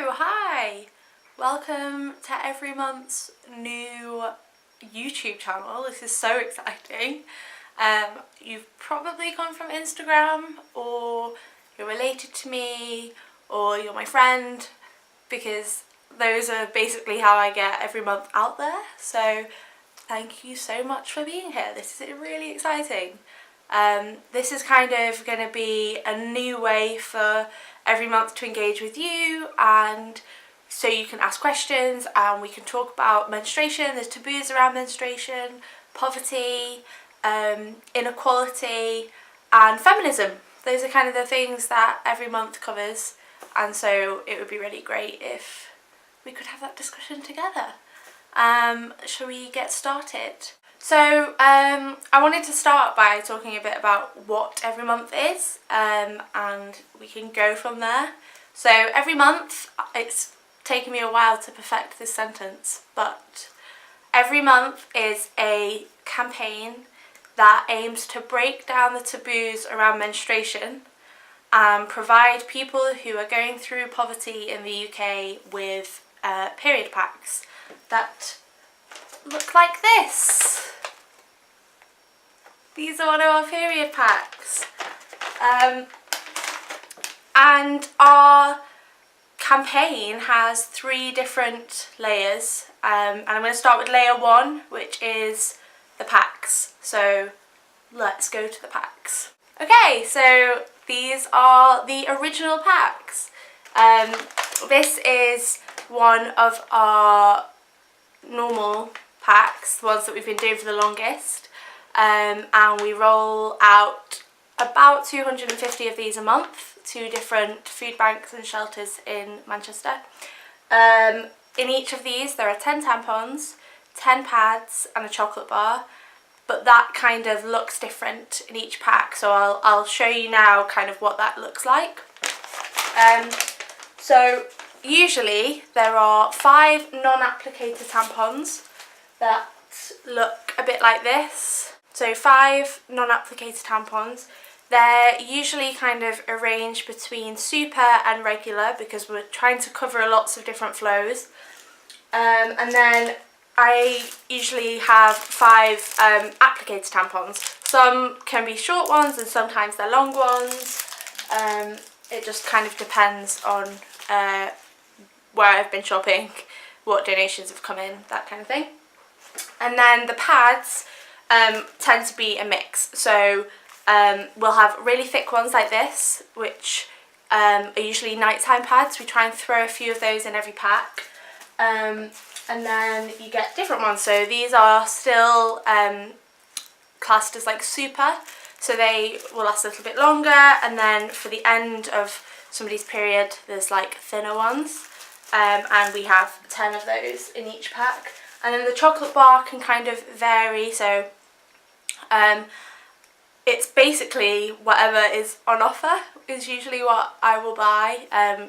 Hi! Welcome to every month's new YouTube channel. This is so exciting. You've probably come from Instagram, or you're related to me, or you're my friend, because those are basically how I get every month out there. So thank you so much for being here. This is really exciting. This is kind of going to be a new way for every month to engage with you, and so you can ask questions and we can talk about menstruation. There's taboos around menstruation, poverty, inequality and feminism. Those are kind of the things that every month covers, and so it would be really great if we could have that discussion together. Shall we get started? So I wanted to start by talking a bit about what every month is, and we can go from there. So every month, it's taken me a while to perfect this sentence, but every month is a campaign that aims to break down the taboos around menstruation and provide people who are going through poverty in the UK with period packs that look like this. These are one of our period packs. And our campaign has 3 different layers. And I'm going to start with layer 1, which is the packs. So let's go to the packs. Okay, so these are the original packs. This is one of our normal packs, the ones that we've been doing for the longest. And we roll out about 250 of these a month to different food banks and shelters in Manchester. In each of these there are 10 tampons, 10 pads and a chocolate bar, but that kind of looks different in each pack, so I'll show you now kind of what that looks like. So usually there are 5 non-applicator tampons that look a bit like this. So 5 non-applicator tampons. They're usually kind of arranged between super and regular because we're trying to cover lots of different flows. And then I usually have 5 applicator tampons. Some can be short ones and sometimes they're long ones. It just kind of depends on where I've been shopping, what donations have come in, that kind of thing. And then the pads tend to be a mix. So we'll have really thick ones like this, which are usually nighttime pads. We try and throw a few of those in every pack. And then you get different ones. So these are still classed as like super, so they will last a little bit longer. And then for the end of somebody's period, there's like thinner ones. And we have 10 of those in each pack. And then the chocolate bar can kind of vary, so it's basically whatever is on offer is usually what I will buy,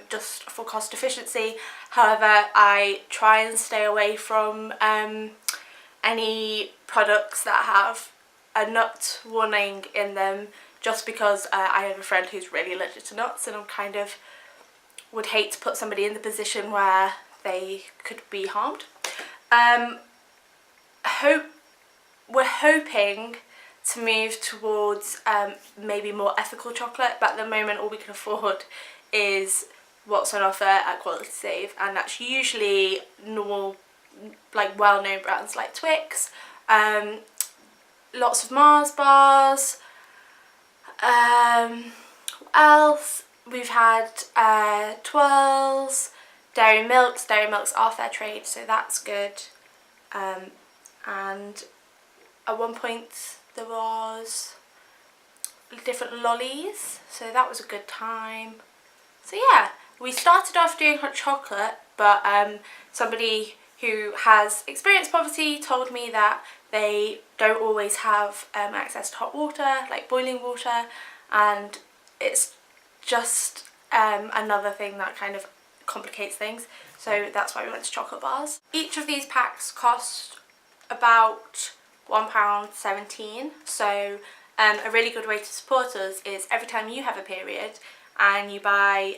just for cost efficiency. However, I try and stay away from any products that have a nut warning in them, just because I have a friend who's really allergic to nuts, and I kind of would hate to put somebody in the position where they could be harmed. We're hoping to move towards maybe more ethical chocolate, but at the moment all we can afford is what's on offer at Quality Save, and that's usually normal, like well-known brands like Twix, lots of Mars bars. What else? We've had Twirls, Dairy Milks. Dairy Milks are fair trade, so that's good. And at one point there was different lollies, so that was a good time. So yeah, we started off doing hot chocolate, but somebody who has experienced poverty told me that they don't always have access to hot water, like boiling water, and it's just another thing that kind of complicates things, so that's why we went to chocolate bars. Each of these packs cost about £1.17, so a really good way to support us is every time you have a period and you buy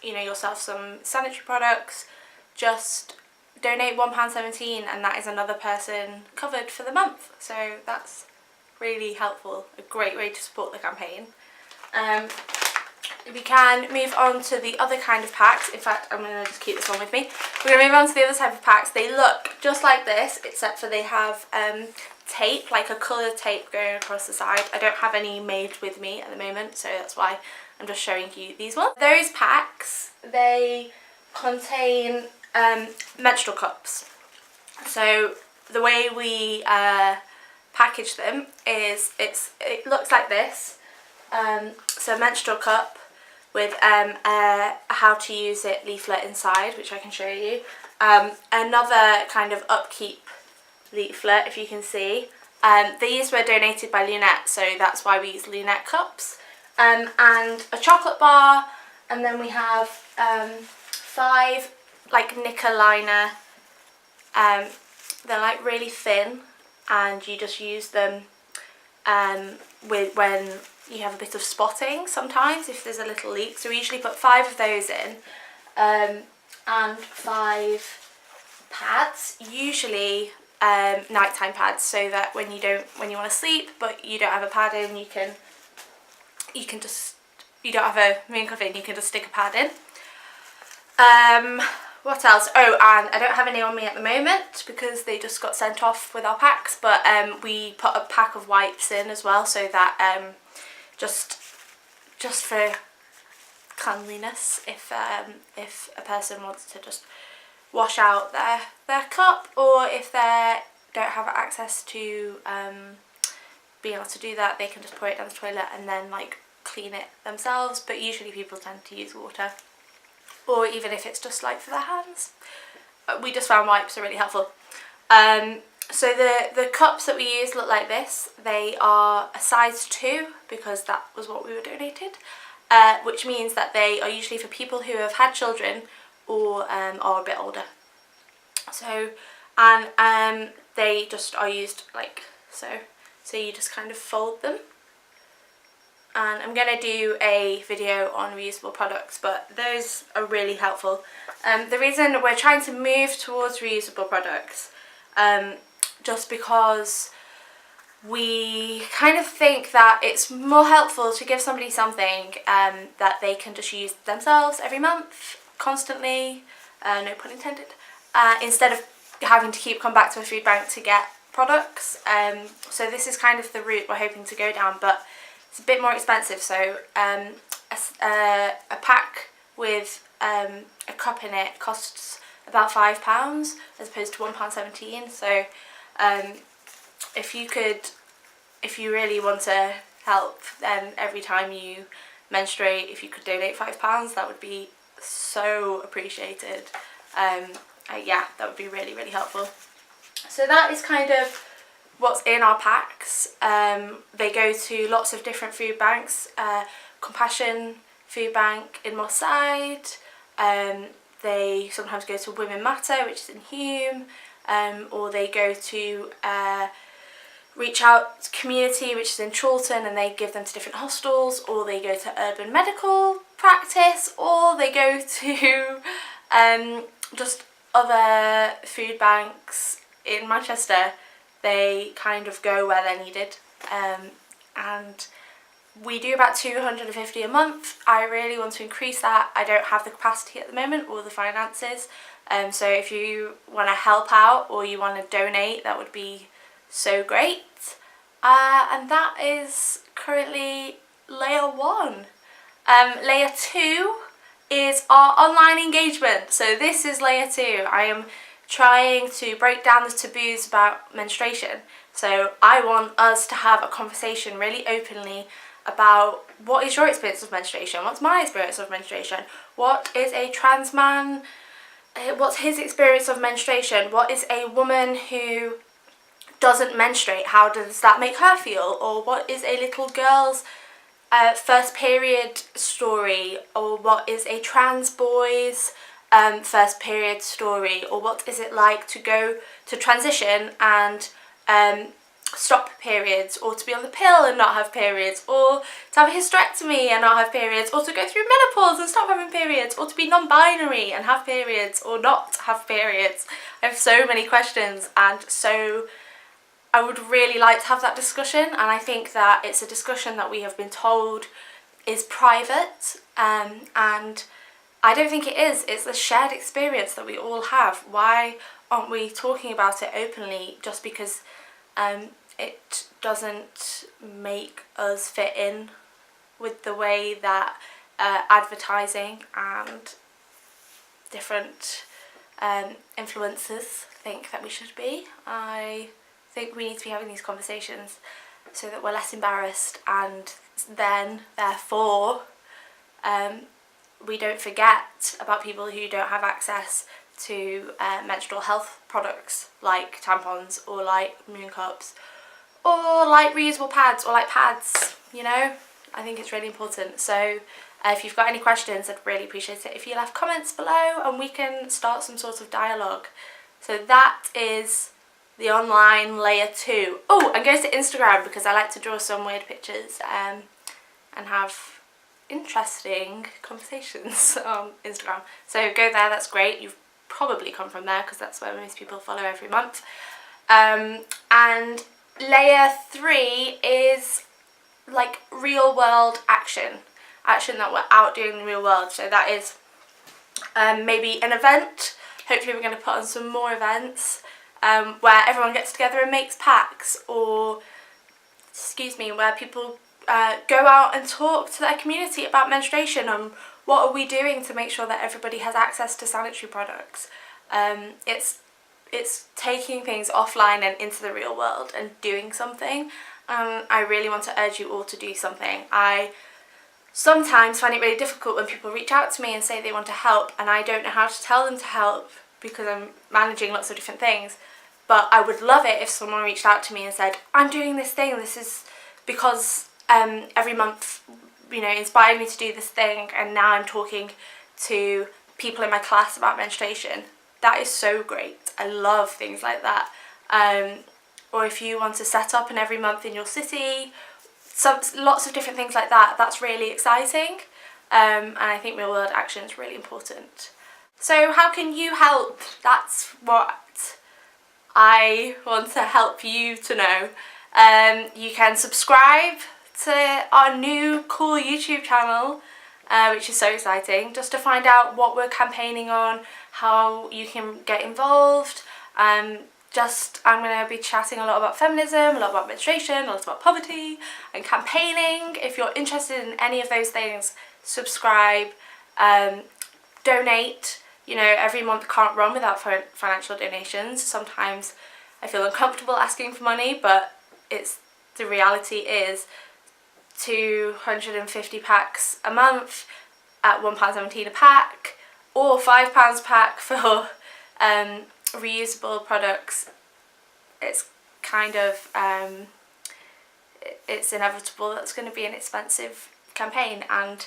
you know, yourself some sanitary products, just donate £1.17 and that is another person covered for the month. So that's really helpful, a great way to support the campaign. We can move on to the other kind of packs. In fact, I'm going to just keep this one with me. We're going to move on to the other type of packs. They look just like this, except for they have tape, like a coloured tape going across the side. I don't have any made with me at the moment, so that's why I'm just showing you these ones. Those packs, they contain menstrual cups. So the way we package them is it looks like this. So a menstrual cup with a how to use it leaflet inside, which I can show you. Another kind of upkeep leaflet, if you can see. These were donated by Lunette, so that's why we use Lunette cups. And a chocolate bar, and then we have 5 like knicker liner. They're like really thin, and you just use them with when you have a bit of spotting sometimes if there's a little leak. So we usually put 5 of those in, and 5 pads, usually nighttime pads, so that when you want to sleep but you don't have a pad in, you don't have a moon cup in, you can just stick a pad in. What else? Oh, and I don't have any on me at the moment because they just got sent off with our packs, but we put a pack of wipes in as well, so that just for cleanliness, if a person wants to just wash out their cup, or if they don't have access to being able to do that, they can just pour it down the toilet and then like clean it themselves. But usually people tend to use water, or even if it's just like for their hands. We just found wipes are really helpful. So the cups that we use look like this. They are a size 2 because that was what we were donated, which means that they are usually for people who have had children or are a bit older. So, and they just are used like so. So you just kind of fold them. And I'm going to do a video on reusable products, but those are really helpful. The reason we're trying to move towards reusable products, just because we kind of think that it's more helpful to give somebody something that they can just use themselves every month, constantly, no pun intended, instead of having to keep coming back to a food bank to get products. So this is kind of the route we're hoping to go down, but it's a bit more expensive. So a pack with a cup in it costs about £5 as opposed to £1.17. So if you really want to help, then every time you menstruate, if you could donate £5, that would be so appreciated. Yeah, that would be really, really helpful. So that is kind of what's in our packs. They go to lots of different food banks. Compassion Food Bank in Moss Side. They sometimes go to Women Matter, which is in Hume, or they go to Reach Out Community, which is in Chorlton, and they give them to different hostels, or they go to Urban Medical Practice, or they go to just other food banks in Manchester. They kind of go where they're needed, and we do about 250 a month. I really want to increase that. I don't have the capacity at the moment or the finances, so if you want to help out or you want to donate, that would be so great. And that is currently layer 1. Layer 2 is our online engagement. So this is layer 2. I am trying to break down the taboos about menstruation. So I want us to have a conversation really openly about what is your experience of menstruation, what's my experience of menstruation, what is a trans man, what's his experience of menstruation, what is a woman who doesn't menstruate, how does that make her feel, or what is a little girl's first period story, or what is a trans boy's first period story, or what is it like to go to transition and stop periods, or to be on the pill and not have periods, or to have a hysterectomy and not have periods, or to go through menopause and stop having periods, or to be non-binary and have periods or not have periods. I have so many questions, and so I would really like to have that discussion, and I think that it's a discussion that we have been told is private, and I don't think it is. It's a shared experience that we all have. Why aren't we talking about it openly? Just because it doesn't make us fit in with the way that advertising and different influencers think that we should be. I think we need to be having these conversations so that we're less embarrassed, and then therefore we don't forget about people who don't have access to menstrual health products like tampons or like moon cups or like reusable pads or like pads, you know. I think it's really important. So if you've got any questions, I'd really appreciate it if you left comments below and we can start some sort of dialogue. So that is the online layer 2. Oh, and go to Instagram because I like to draw some weird pictures and have interesting conversations on Instagram. So go there, that's great. You've probably come from there because that's where most people follow every month. And layer 3 is like real world action that we're out doing in the real world. So that is maybe an event. Hopefully we're going to put on some more events where everyone gets together and makes packs, or where people go out and talk to their community about menstruation and what are we doing to make sure that everybody has access to sanitary products. It's taking things offline and into the real world and doing something. I really want to urge you all to do something. I sometimes find it really difficult when people reach out to me and say they want to help, and I don't know how to tell them to help because I'm managing lots of different things. But I would love it if someone reached out to me and said, I'm doing this thing, this is because every month, you know, inspired me to do this thing, and now I'm talking to people in my class about menstruation. That is so great. I love things like that. Or if you want to set up an every month in your city, lots of different things like that. That's really exciting. And I think real world action is really important. So how can you help? That's what I want to help you to know. You can subscribe to our new cool YouTube channel, which is so exciting, just to find out what we're campaigning on, how you can get involved. I'm going to be chatting a lot about feminism, a lot about menstruation, a lot about poverty and campaigning. If you're interested in any of those things, subscribe, donate. You know, every month can't run without financial donations. Sometimes I feel uncomfortable asking for money, but the reality is 250 packs a month at £1.17 a pack, or £5 a pack for reusable products. It's kind of it's inevitable that's going to be an expensive campaign, and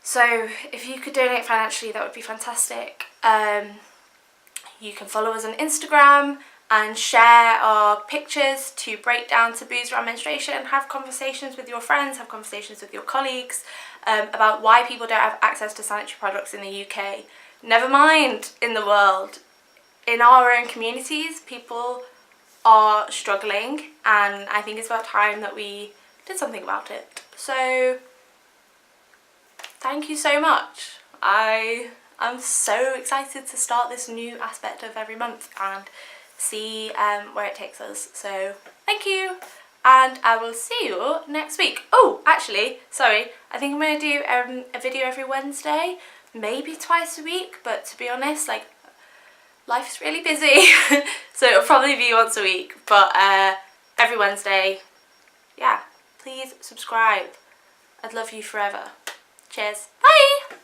so if you could donate financially, that would be fantastic. You can follow us on Instagram and share our pictures to break down taboos around menstruation, have conversations with your friends, have conversations with your colleagues about why people don't have access to sanitary products in the UK. Never mind in the world. In our own communities, people are struggling, and I think it's about time that we did something about it. So thank you so much. I'm so excited to start this new aspect of every month and see where it takes us. So thank you, and I will see you next week. Oh, actually, sorry, I think I'm going to do a video every Wednesday, maybe twice a week, but to be honest, like, life's really busy, so it'll probably be once a week, but every Wednesday. Yeah, please subscribe. I'd love you forever. Cheers. Bye!